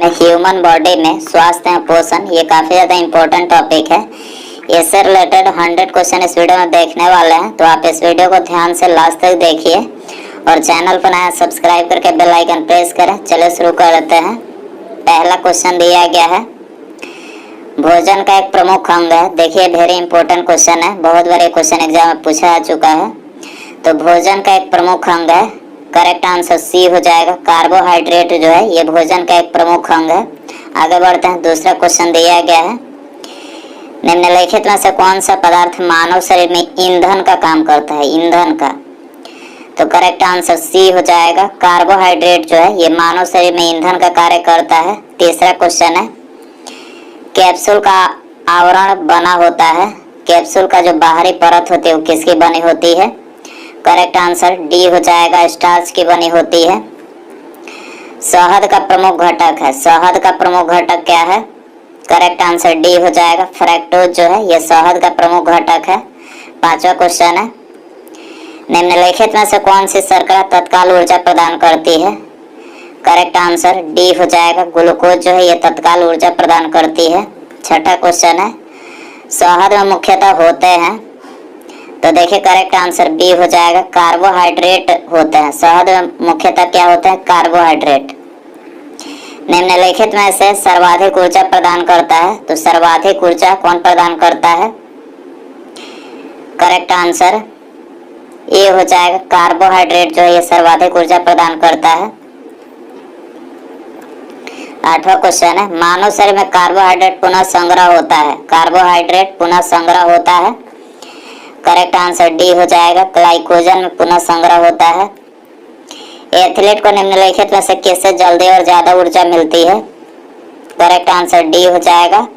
Human body में स्वास्थ्य और पोषण ये काफ़ी ज़्यादा इम्पोर्टेंट टॉपिक है। इससे रिलेटेड 100 क्वेश्चन इस वीडियो में देखने वाले हैं, तो आप इस वीडियो को ध्यान से लास्ट तक देखिए और चैनल पर नया सब्सक्राइब करके बेल आइकन प्रेस करें। चलिए शुरू कर लेते हैं। पहला क्वेश्चन दिया गया है, भोजन का एक प्रमुख अंग है। देखिए वेरी इंपॉर्टेंट क्वेश्चन है, बहुत बार क्वेश्चन एग्जाम में पूछा जा चुका है। तो भोजन का एक प्रमुख अंग है, करेक्ट आंसर सी हो जाएगा। कार्बोहाइड्रेट जो है ये भोजन का एक प्रमुख अंग है। आगे बढ़ते हैं। दूसरा क्वेश्चन दिया गया है, निम्नलिखित में से कौन सा पदार्थ मानव शरीर में ईंधन का काम करता है? ईंधन का, तो करेक्ट आंसर सी हो जाएगा। कार्बोहाइड्रेट जो है ये मानव शरीर में ईंधन का कार्य करता है। तीसरा क्वेश्चन है, कैप्सूल का आवरण बना होता है। कैप्सूल का जो बाहरी परत होती है वो किसकी बनी होती है? करेक्ट आंसर डी हो जाएगा, स्टार्च की बनी होती है। शहद का प्रमुख घटक है। शहद का प्रमुख घटक क्या है? करेक्ट आंसर डी हो जाएगा, फ्रैक्टोज जो है ये शहद का प्रमुख घटक है। पांचवा क्वेश्चन है, निम्नलिखित में से कौन सी शर्करा तत्काल ऊर्जा प्रदान करती है? करेक्ट आंसर डी हो जाएगा, ग्लूकोज जो है ये तत्काल ऊर्जा प्रदान करती है। छठा क्वेश्चन है, शहद में मुख्यतः होते हैं, तो देखिए करेक्ट आंसर बी हो जाएगा, कार्बोहाइड्रेट होते हैं। शहद में मुख्यतः क्या होते हैं? कार्बोहाइड्रेट। निम्नलिखित में से सर्वाधिक ऊर्जा प्रदान करता है, तो सर्वाधिक ऊर्जा कौन प्रदान करता है? करेक्ट आंसर ए हो जाएगा, कार्बोहाइड्रेट जो है ये सर्वाधिक ऊर्जा प्रदान करता है। आठवां क्वेश्चन है, मानव शरीर में कार्बोहाइड्रेट पुनः संग्रह होता है। कार्बोहाइड्रेट पुनः संग्रह होता है। करेक्ट आंसर डी हो जाएगा, ग्लाइकोजन में पुनः संग्रह होता है। एथलीट को निम्नलिखित में से किससे जल्दी और ज्यादा ऊर्जा मिलती है? करेक्ट आंसर डी हो जाएगा,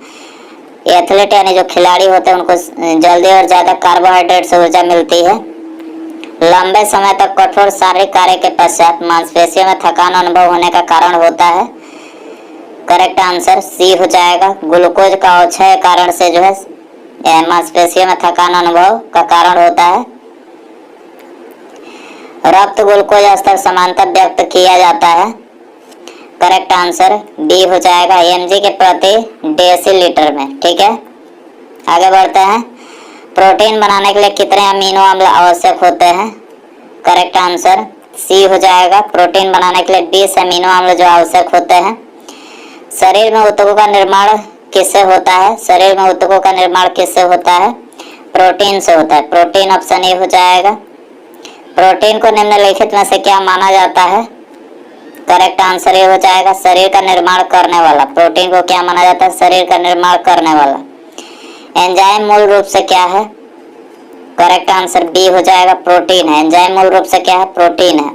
एथलीट यानी जो खिलाड़ी होते हैं उनको जल्दी और ज्यादा कार्बोहाइड्रेट से ऊर्जा मिलती है। लंबे समय तक कठोर शारीरिक कार्य के पश्चात मांसपेशियों में थकान अनुभव होने का कारण होता है। करेक्ट आंसर सी हो जाएगा, ग्लूकोज का अवक्षय कारण से जो है मांसपेशियों में थकान अनुभव का कारण होता है। रक्त ग्लूकोज स्तर समानतः व्यक्त किया जाता है। करेक्ट आंसर डी हो जाएगा, mg के प्रति डेसीलीटर में। ठीक है, आगे बढ़ते हैं। प्रोटीन बनाने के लिए कितने अमीनो अम्ल आवश्यक होते हैं? करेक्ट आंसर सी हो जाएगा, प्रोटीन बनाने के लिए 20 अमीनो अम्ल जो आवश्यक होते हैं। शरीर में ऊतकों का निर्माण किससे होता है? शरीर में ऊतकों का निर्माण किससे होता है? प्रोटीन से होता है। प्रोटीन ऑप्शन ए हो जाएगा। प्रोटीन को निम्नलिखित में से क्या माना जाता है? करेक्ट आंसर ये हो जाएगा, शरीर का निर्माण करने वाला। प्रोटीन को क्या माना जाता है? शरीर का निर्माण करने वाला। एंजाइम मूल रूप से क्या है? करेक्ट आंसर बी हो जाएगा, प्रोटीन है। एंजाइम मूल रूप से क्या है? प्रोटीन है।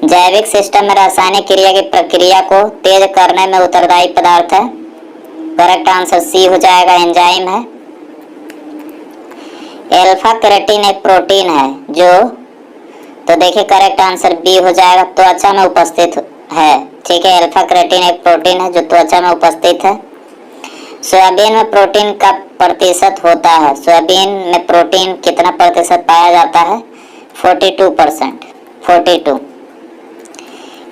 जैविक सिस्टम में रासायनिक क्रिया की प्रक्रिया को तेज करने में उत्तरदायी पदार्थ है। करेक्ट आंसर सी हो जाएगा, एंजाइम है। अल्फा केराटिन एक प्रोटीन है जो, तो देखिए करेक्ट आंसर बी हो जाएगा, त्वचा में उपस्थित है। ठीक है, अल्फा केराटिन एक प्रोटीन है जो त्वचा में उपस्थित है। सोयाबीन में प्रोटीन का प्रतिशत होता है। सोयाबीन में प्रोटीन कितना प्रतिशत पाया जाता है? 42%। 42।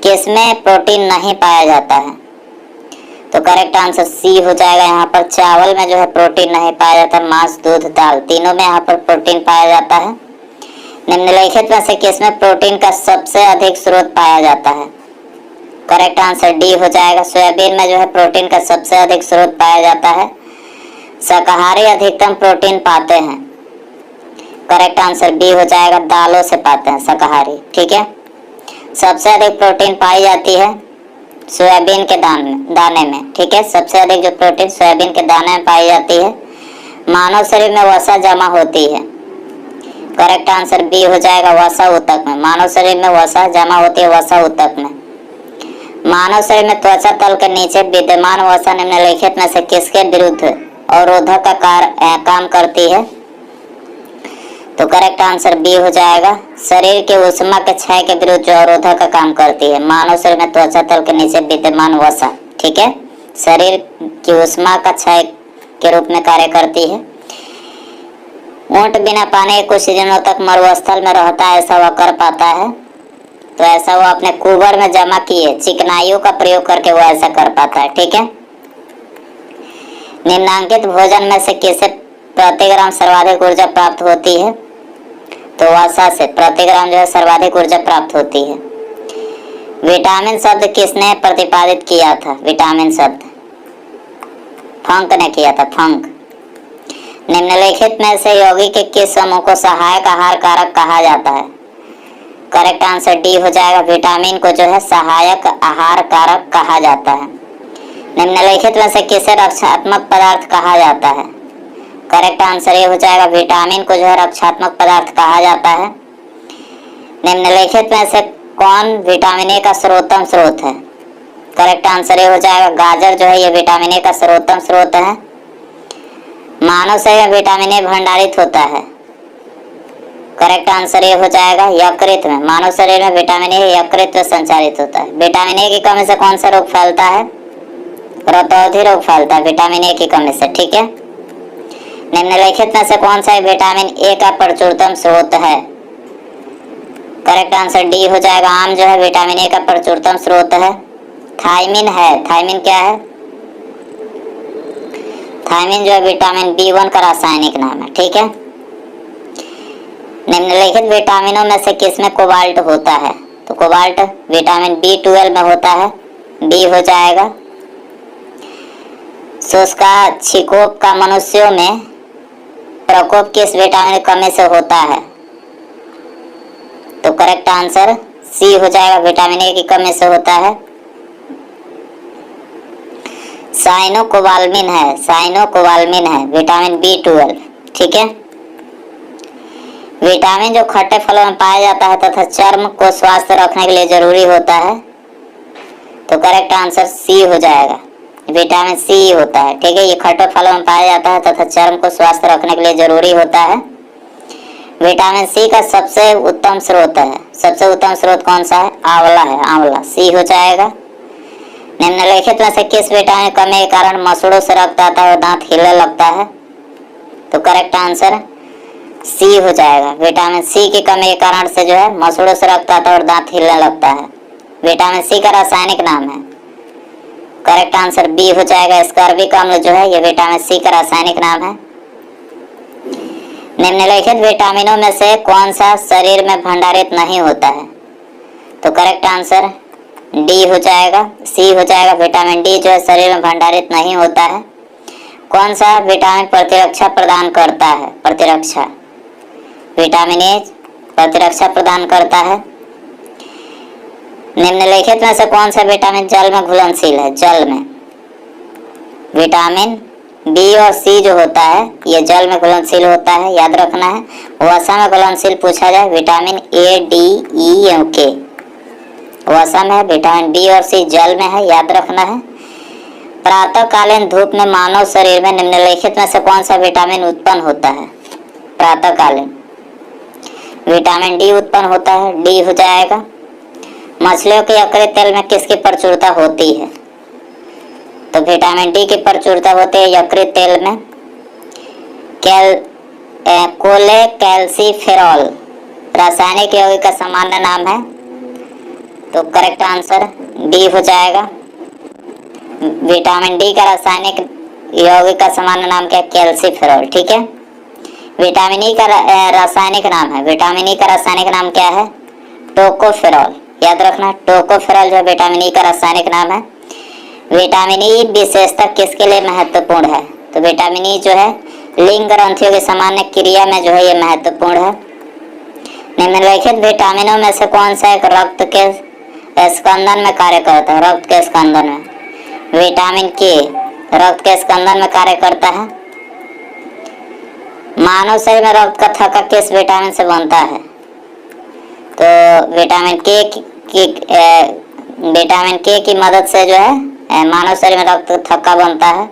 किसमें प्रोटीन नहीं पाया जाता है? तो करेक्ट आंसर सी हो जाएगा, यहाँ पर चावल में जो है प्रोटीन नहीं पाया जाता। मांस, दूध, दाल तीनों में यहाँ पर प्रोटीन पाया जाता है। निम्नलिखित में से किसमें प्रोटीन का सबसे अधिक स्रोत पाया जाता है? करेक्ट आंसर डी हो जाएगा, सोयाबीन में जो है प्रोटीन का सबसे अधिक स्रोत पाया जाता है। शाकाहारी अधिकतम प्रोटीन पाते हैं। करेक्ट आंसर बी हो जाएगा, दालों से पाते हैं शाकाहारी। ठीक है, सबसे अधिक प्रोटीन पाई जाती है सोयाबीन के दाने में। ठीक है, सबसे अधिक जो प्रोटीन सोयाबीन के दाने में पाई जाती है। मानव शरीर में वसा जमा होती है। करेक्ट आंसर बी हो जाएगा, वसा ऊतक में। मानव शरीर में वसा जमा होती है वसा ऊतक में। मानव शरीर में त्वचा तल के नीचे विद्यमान वसा निम्नलिखित में से किसके विरुद्ध अवरोधक का काम करती है? तो करेक्ट आंसर बी हो जाएगा, शरीर के ऊष्मा के क्षय के विरुद्ध जो अवरोधक का काम करती है। मानव शरीर में त्वचा तल के नीचे विद्यमान वसा, ठीक है, शरीर की ऊष्मा का क्षय के रूप में कार्य करती है। ऊंट बिना पानी के कुछ दिनों तक मरुस्थल में रहता है, ऐसा वह कर पाता है। तो ऐसा वो अपने कुबर में जमा किए चिकनाइयों का प्रयोग करके वो ऐसा कर पाता है। ठीक है, निम्नांकित भोजन में से किसे प्रति ग्राम सर्वाधिक ऊर्जा प्राप्त होती है? तो वसा से प्रति ग्राम जो है सर्वाधिक ऊर्जा प्राप्त होती है। विटामिन शब्द किसने प्रतिपादित किया था? विटामिन शब्द फंक ने किया था, फंक। निम्नलिखित में से यौगिक के किस समूह को सहायक आहार कारक कहा जाता है? करेक्ट आंसर डी हो जाएगा, विटामिन को जो है सहायक आहार कारक कहा जाता है। निम्नलिखित में से किसे रक्षात्मक पदार्थ कहा जाता है? करेक्ट आंसर ये हो जाएगा, विटामिन को जो है रक्षात्मक पदार्थ कहा जाता है। निम्नलिखित में से कौन विटामिन ए का सर्वोत्तम स्रोत है? करेक्ट आंसर ये हो जाएगा, गाजर जो है ये विटामिन ए का सर्वोत्तम स्रोत है। मानव शरीर में विटामिन ए भंडारित होता है। करेक्ट आंसर ये हो जाएगा, यकृत में। मानव शरीर में विटामिन ए यकृत में संचारित होता है। विटामिन ए की कमी से कौन सा रोग फैलता है? रतौंधी रोग फैलता है विटामिन ए की कमी से। ठीक है, निम्नलिखित में से कौन सा विटामिन ए का प्रचुरतम स्रोत है? करेक्ट आंसर डी हो जाएगा, आम जो है विटामिन ए का प्रचुरतम स्रोत है। थायमिन है, थायमिन क्या है? थायमिन जो है विटामिन B1 का रासायनिक नाम है। ठीक है, निम्नलिखित विटामिनों में से किसमें कोबाल्ट होता है? तो कोबाल्ट विटामिन B12 में होता है, डी हो जाएगा। शुष्का छिकोप का मनुष्यों में प्रकोप किस विटामिन की कमी से होता है? तो करेक्ट आंसर सी हो जाएगा, विटामिन ए की कमी से होता है। साइनोकोबाल्मिन है, साइनोकोबाल्मिन है विटामिन B12। ठीक है, विटामिन जो खट्टे फलों में पाया जाता है तथा चर्म को स्वस्थ रखने के लिए जरूरी होता है। तो करेक्ट आंसर सी हो जाएगा, विटामिन सी होता है। ठीक है, ये खट्टे फलों में पाया जाता है तथा चर्म को स्वस्थ रखने के लिए जरूरी होता है। विटामिन सी का सबसे उत्तम स्रोत है, सबसे उत्तम स्रोत कौन सा है? आंवला है, आंवला, सी हो जाएगा। निम्नलिखित में से किस विटामिन की कमी के कारण मसूड़ों से रक्त आता है और दांत हिलने लगता है? तो करेक्ट आंसर सी हो जाएगा, विटामिन सी की कमी के कारण से जो है मसूड़ों से रक्त आता है और दांत हिलने लगता है। विटामिन सी का रासायनिक नाम है। करेक्ट आंसर बी हो जाएगा, स्कर्बिक अम्ल जो है ये विटामिन सी का रासायनिक नाम है। निम्नलिखित विटामिनों में से कौन सा शरीर में भंडारित नहीं होता है? तो करेक्ट आंसर डी हो जाएगा, सी हो जाएगा, विटामिन डी जो है शरीर में भंडारित नहीं होता है। कौन सा विटामिन प्रतिरक्षा प्रदान करता है? प्रतिरक्षा, विटामिन ए प्रतिरक्षा प्रदान करता है। निम्नलिखित में से कौन सा विटामिन जल में घुलनशील है? जल में विटामिन बी और सी जो होता है ये जल में घुलनशील होता है, याद रखना है। वसा में घुलनशील पूछा जाए, विटामिन ए, डी, ई और के वसा में है, विटामिन बी और सी जल में है, याद रखना है। प्रातःकालीन धूप में मानव शरीर में निम्नलिखित में से कौन सा विटामिन उत्पन्न होता है? प्रातःकालीन विटामिन डी उत्पन्न होता है, डी हो जाएगा। मछलियों के यकृत तेल में किसकी प्रचुरता होती है? तो विटामिन डी की प्रचुरता होती है यकृत तेल में। कोलेकैल्सिफेरॉल रासायनिक यौगिक का सामान्य नाम है। तो करेक्ट आंसर डी हो जाएगा, विटामिन डी का रासायनिक यौगिक का सामान्य नाम क्या है? कैल्सिफेरॉल। ठीक है, विटामिन ई का रासायनिक नाम है, विटामिन ई का रासायनिक नाम क्या है? टोकोफेरॉल, याद रखना, टोकोफेरॉल जो विटामिन ई का रासायनिक नाम है। विटामिन ई विशेषता किसके लिए महत्वपूर्ण है? तो विटामिन ई जो है लिंग ग्रंथियों की सामान्य क्रिया में जो है ये महत्वपूर्ण है। निम्नलिखित विटामिनों में से कौन सा एक रक्त के स्कंदन में कार्य करता है? रक्त के स्कंदन में विटामिन के रक्त के स्कंदन में कार्य करता है। मानव शरीर में रक्त का थक्का किस विटामिन से बनता है? तो विटामिन के की मदद से जो है मानव शरीर में रक्त थक्का बनता है।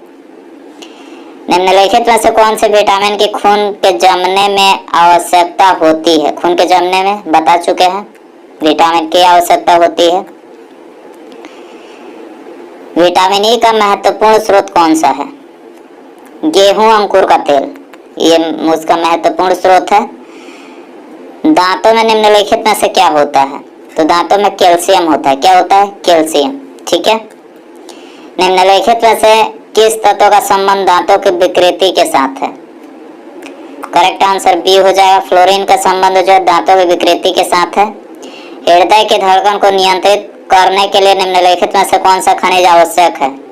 निम्नलिखित में से कौन से विटामिन की खून के जमने में आवश्यकता होती है? खून के जमने में बता चुके हैं, विटामिन के आवश्यकता होती है। विटामिन ई का महत्वपूर्ण स्रोत कौन सा है? गेहूं अंकुर का तेल, ये उसका महत्वपूर्ण स्रोत है। दांतों में निम्नलिखित में से क्या होता है? तो दांतों में कैल्शियम होता है। क्या होता है? कैल्शियम। ठीक है। निम्नलिखित में से किस तत्व का संबंध दांतों की विकृति के साथ है? करेक्ट आंसर बी हो जाएगा। फ्लोरीन का संबंध जो है दांतों की विकृति के साथ है। हृदय की धड़कन को नियंत्रित करने के लिए निम्नलिखित में से कौन सा खनिज आवश्यक है?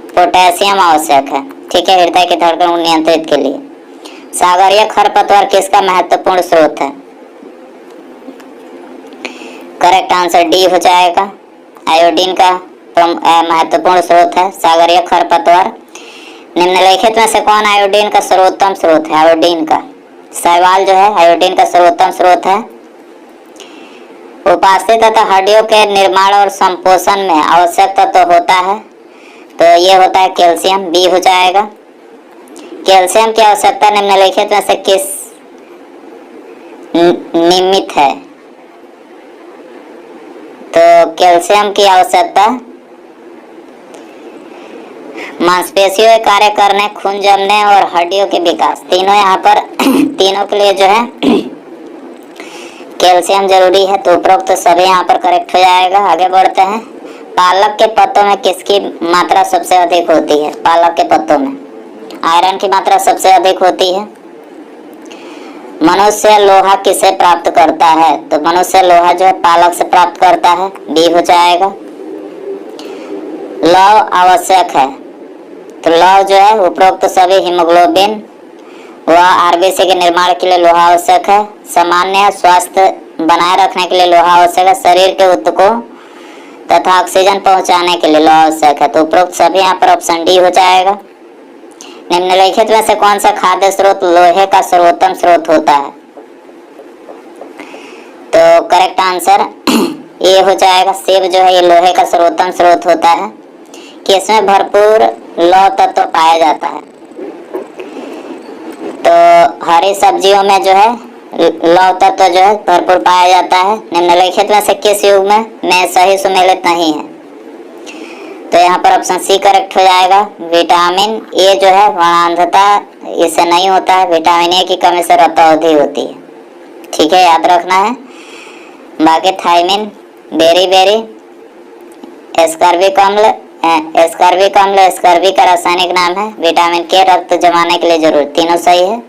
पोटेशियम आवश्यक है। ठीक है, हृदय की धड़कन को नियंत्रित के लिए। सागरीय खरपतवार किसका महत्वपूर्ण स्रोत है? करेक्ट आंसर डी हो जाएगा। आयोडीन का महत्वपूर्ण स्रोत है सागरीय खरपतवार। निम्नलिखित में से कौन आयोडीन का सर्वोत्तम स्रोत है? आयोडीन का शैवाल जो है आयोडीन का सर्वोत्तम स्रोत है। उपास्थि तथा हड्डियों के निर्माण और संपोषण में आवश्यक तत्व होता है, तो ये होता है कैल्शियम। बी हो जाएगा। कैल्शियम की आवश्यकता निम्नलिखित में से किस निमित्त है? तो कैल्शियम की आवश्यकता मांसपेशियों के कार्य करने, खून जमने और हड्डियों के विकास, तीनों यहाँ पर तीनों के लिए जो है कैल्शियम जरूरी है। तो उपरोक्त सभी यहाँ पर करेक्ट हो जाएगा। आगे बढ़ते हैं। पालक के पत्तों में किसकी मात्रा सबसे अधिक होती है? पालक के पत्तों में आयरन की मात्रा सबसे अधिक होती है। मनुष्य लोहा किसे प्राप्त करता है? तो मनुष्य लोहा जो है पालक से प्राप्त करता है। डी हो जाएगा। लौह आवश्यक है, तो लौह जो है उपरोक्त सभी हीमोग्लोबिन व आरबीसी के निर्माण के लिए लोहा आवश्यक है। सामान्य स्वास्थ्य बनाए रखने के लिए लोहा आवश्यक है। शरीर के ऊतकों तथा ऑक्सीजन पहुंचाने के लिए लोहा आवश्यक है। तो उपरोक्त सभी यहाँ पर ऑप्शन डी हो जाएगा। निम्नलिखित में से कौन सा खाद्य स्रोत लोहे का सर्वोत्तम स्रोत होता है? तो करेक्ट आंसर ए हो जाएगा। सेब जो है ये लोहे का सर्वोत्तम स्रोत होता है कि इसमें भरपूर लौह तत्व पाया जाता है। तो हरी सब्जियों में जो है लौह तत्व जो है भरपूर पाया जाता है। निम्नलिखित में से किस युग में सही सुमेलित नहीं है? तो यहाँ पर ऑप्शन सी करेक्ट हो जाएगा। विटामिन ए जो है वर्णांधता इससे नहीं होता है। विटामिन ए की कमी से रक्तावधि होती है। ठीक है, याद रखना है। बाकी थायमिन, बेरी, एस्कॉर्बिक अम्ल स्कर्वी का रासायनिक नाम है। विटामिन के रक्त जमाने के लिए जरूरी, तीनों सही है।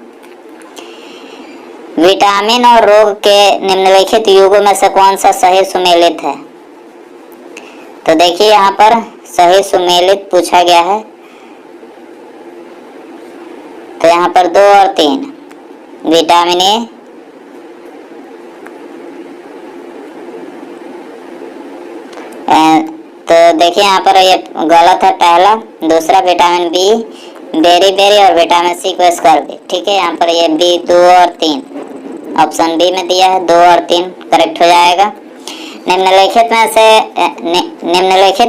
विटामिन और रोग के निम्नलिखित युगों में से कौन सा सही सुमेलित है? तो देखिए यहाँ पर सही सुमेलित पूछा गया है। तो यहाँ पर 2 और 3 विटामिन ए, तो देखिए यहाँ पर ये गलत है पहला। दूसरा विटामिन बी, बेरी और विटामिन सी को स्कर्वी। ठीक है, यहाँ पर ये बी 2 और 3 ऑप्शन बी में दिया है। 2 और 3 करेक्ट हो जाएगा। निम्नलिखित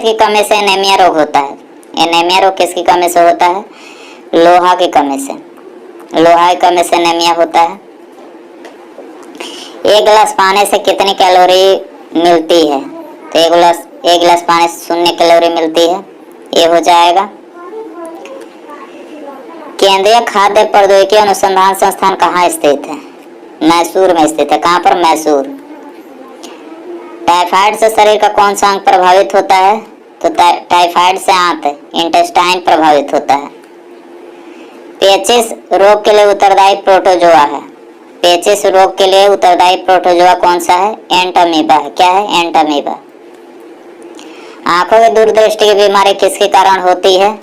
की कमी से एनीमिया रोग होता है। एनीमिया रोग किसकी कमी से होता है? लोहा की कमी से। लोहा की कमी से एनीमिया होता है। 1 गिलास पानी से कितनी कैलोरी मिलती है? तो 1 गिलास पानी से 0 कैलोरी मिलती है। ये हो जाएगा। केंद्रीय खाद्य प्रौद्योगिकी अनुसंधान संस्थान कहाँ स्थित है? मैसूर में स्थित है। कहाँ पर? मैसूर। टाइफाइड से शरीर का कौन सा अंग प्रभावित होता है? तो टाइफाइड से आंत, इंटेस्टाइन प्रभावित होता है। पेचिश रोग के लिए उत्तरदायी प्रोटोजोआ है। पेचिश रोग के लिए उत्तरदायी प्रोटोजोआ कौन सा है? एंटामीबा है। क्या है? एंटामीबा। आंखों की दूरदृष्टि की बीमारी किसके कारण होती है?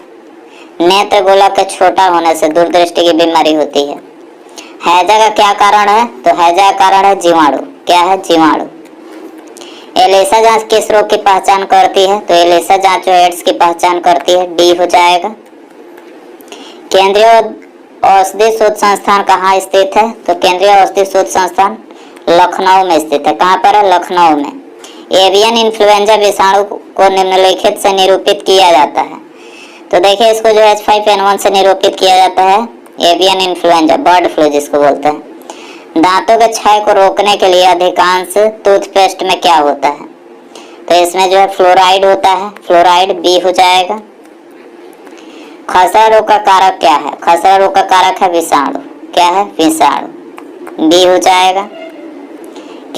नेत्र गोलक के छोटा होने से दूरदृष्टि की बीमारी होती है। हैजा का क्या कारण है? तो हैजा का कारण है जीवाणु। क्या है? जीवाणु। एलिसा जांच किस रोग की पहचान करती है? तो एलिसा जांच जो एड्स की पहचान करती है। डी हो जाएगा। केंद्रीय औषधि शोध संस्थान कहाँ स्थित है? तो केंद्रीय औषधि शोध संस्थान लखनऊ में स्थित है। कहाँ पर है? लखनऊ में। एवियन इन्फ्लुएंजा विषाणु को निम्नलिखित से निरूपित किया जाता है। तो देखिए इसको जो H5N1 से निरूपित किया जाता है। एवियन इन्फ्लुएंजा, बर्ड फ्लू जिसको बोलते हैं। दांतों के क्षय को रोकने के लिए अधिकांश टूथपेस्ट में क्या होता है? तो इसमें जो है फ्लोराइड होता है। फ्लोराइड बी हो जाएगा। खसरा रोग का कारक क्या है? खसरा रोग का कारक है विषाणु। क्या है? विषाणु। बी हो जाएगा।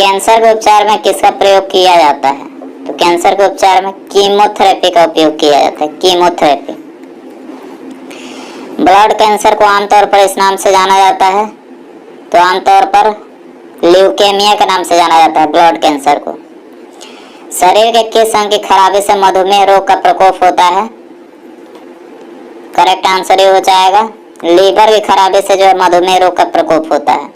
कैंसर के उपचार में किसका प्रयोग किया जाता है? तो कैंसर के उपचार में कीमोथेरेपी का उपयोग किया जाता है, कीमोथेरेपी। ब्लड कैंसर को आमतौर पर इस नाम से जाना जाता है, तो आमतौर पर ल्यूकेमिया के नाम से जाना जाता है ब्लड कैंसर को। शरीर के किस अंग की खराबी से मधुमेह रोग का प्रकोप होता है? करेक्ट आंसर ये हो जाएगा लीवर की खराबी से जो है मधुमेह रोग का प्रकोप होता है।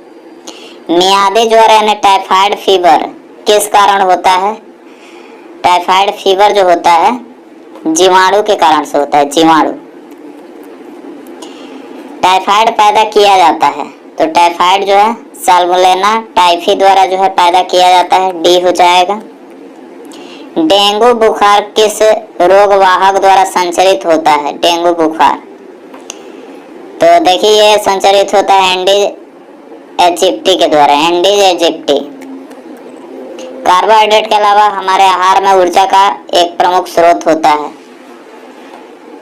मियादी ज्वर यानी टाइफाइड फीवर किस कारण होता है? टाइफाइड फीवर जो होता है जीवाणु के कारण से होता है, जीवाणु। टाइफाइड पैदा किया जाता है, तो टाइफाइड जो है साल्मोनेला टाइफी द्वारा जो है पैदा किया जाता है, डी हो जाएगा। डेंगू बुखार किस रोग वाहक द्वारा संचरित होता है? डेंगू बुखार तो देखिए ये संचरित होता है एंडीज एजिप्टी के द्वारा, एंडीज एजिप्टी। कार्बोहाइड्रेट के अलावा हमारे आहार में ऊर्जा का एक प्रमुख स्रोत होता है,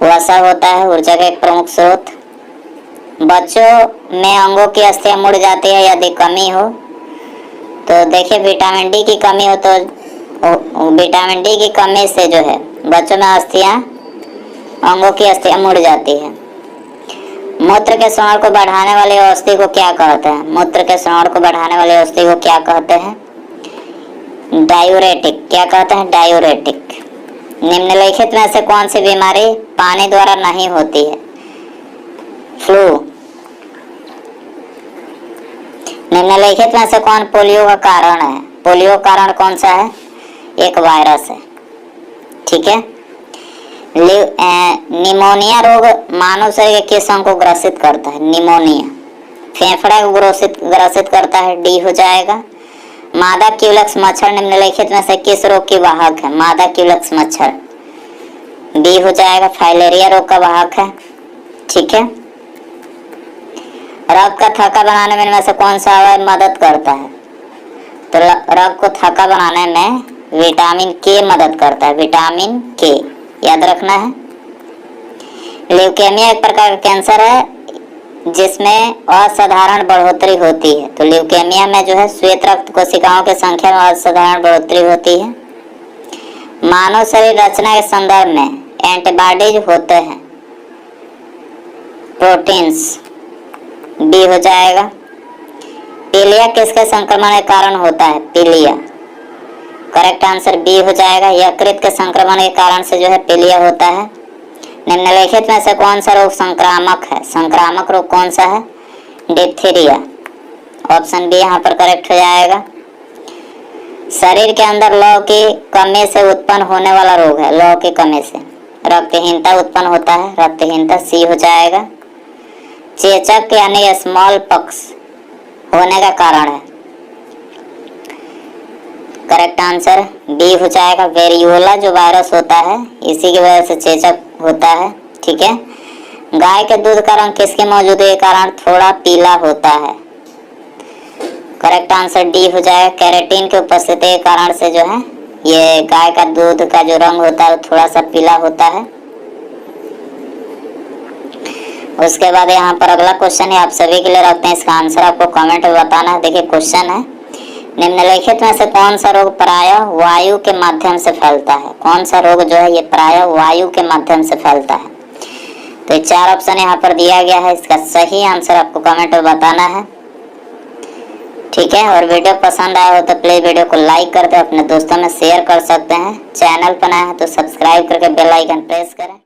वसा होता है ऊर्जा का एक प्रमुख स्रोत। बच्चों में अंगों की अस्थियां मुड़ जाती है यदि कमी हो, तो देखिए विटामिन डी की कमी हो तो विटामिन डी की कमी से जो है बच्चों में अस्थियां, अंगों की अस्थियां मुड़ जाती है। मूत्र के स्राव को बढ़ाने वाली औषधि को क्या कहते हैं? मूत्र के स्राव को बढ़ाने वाली औषधि को क्या कहते हैं? डायूरेटिक। क्या कहते हैं? डायूरेटिक। निम्नलिखित में से कौन सी बीमारी पानी द्वारा नहीं होती है? फ्लू। निम्नलिखित में से कौन पोलियो का कारण है? पोलियो का कारण कौन सा है? एक वायरस है, ठीक है। निमोनिया रोग मानव शरीर के किस अंग को ग्रसित करता है? निमोनिया फेफड़े को ग्रसित करता है, डी हो जाएगा। मादा क्यूलेक्स मच्छर निम्नलिखित में से किस रोग की वाहक है? मादा क्यूलेक्स मच्छर, डी हो जाएगा। फाइलेरिया रोग का वाहक है, ठीक है। रक्त का थक्का बनाने में इनमें से कौन सा अवयव मदद करता है? तो रक्त को थक्का बनाने में विटामिन के मदद करता है, विटामिन के याद रखना है। ल्यूकेमिया एक प्रकार का कैंसर है जिसमें असाधारण बढ़ोतरी होती है, तो ल्यूकेमिया में जो है श्वेत रक्त कोशिकाओं की संख्या में असाधारण बढ़ोतरी होती है। मानव शरीर रचना के संदर्भ में एंटीबॉडीज होते हैं, प्रोटीन्स, डी हो जाएगा। पीलिया किसके संक्रमण के कारण होता है? पीलिया, करेक्ट आंसर बी हो जाएगा। यकृत के संक्रमण के कारण से जो है पीलिया होता है। निम्नलिखित में से कौन सा रोग संक्रामक है? संक्रामक रोग कौन सा है? डिप्थीरिया, ऑप्शन बी यहाँ पर करेक्ट हो जाएगा। शरीर के अंदर लौह की कमी से उत्पन्न होने वाला रोग है, लौह की कमी से रक्तहीनता उत्पन्न होता है, रक्तहीनता, सी हो जाएगा। चेचक यानी स्मॉल पॉक्स होने का कारण है, करेक्ट आंसर डी हो जाएगा। वेरियोला जो वायरस होता है इसी की वजह से चेचक होता है, ठीक है। गाय के दूध का रंग किसकी मौजूदगी के कारण थोड़ा पीला होता है? करेक्ट आंसर डी हो जाएगा। कैरेटीन की उपस्थिति के कारण से जो है ये गाय का दूध का जो रंग होता है वो थोड़ा सा पीला होता है। उसके बाद यहाँ पर अगला क्वेश्चन है, आप सभी के लिए रखते हैं, इसका आंसर आपको कमेंट में बताना है। देखिए क्वेश्चन है, निम्नलिखित में से कौन सा रोग प्रायः वायु के माध्यम से फैलता है? कौन सा रोग जो है ये प्रायः वायु के माध्यम से फैलता है? तो 4 ऑप्शन यहाँ पर दिया गया है, इसका सही आंसर आपको कमेंट में बताना है, ठीक है। और वीडियो पसंद आया हो तो प्लीज वीडियो को लाइक कर दे, अपने दोस्तों में शेयर कर सकते हैं। चैनल पर नए हैं तो सब्सक्राइब करके बेल आइकन प्रेस करें।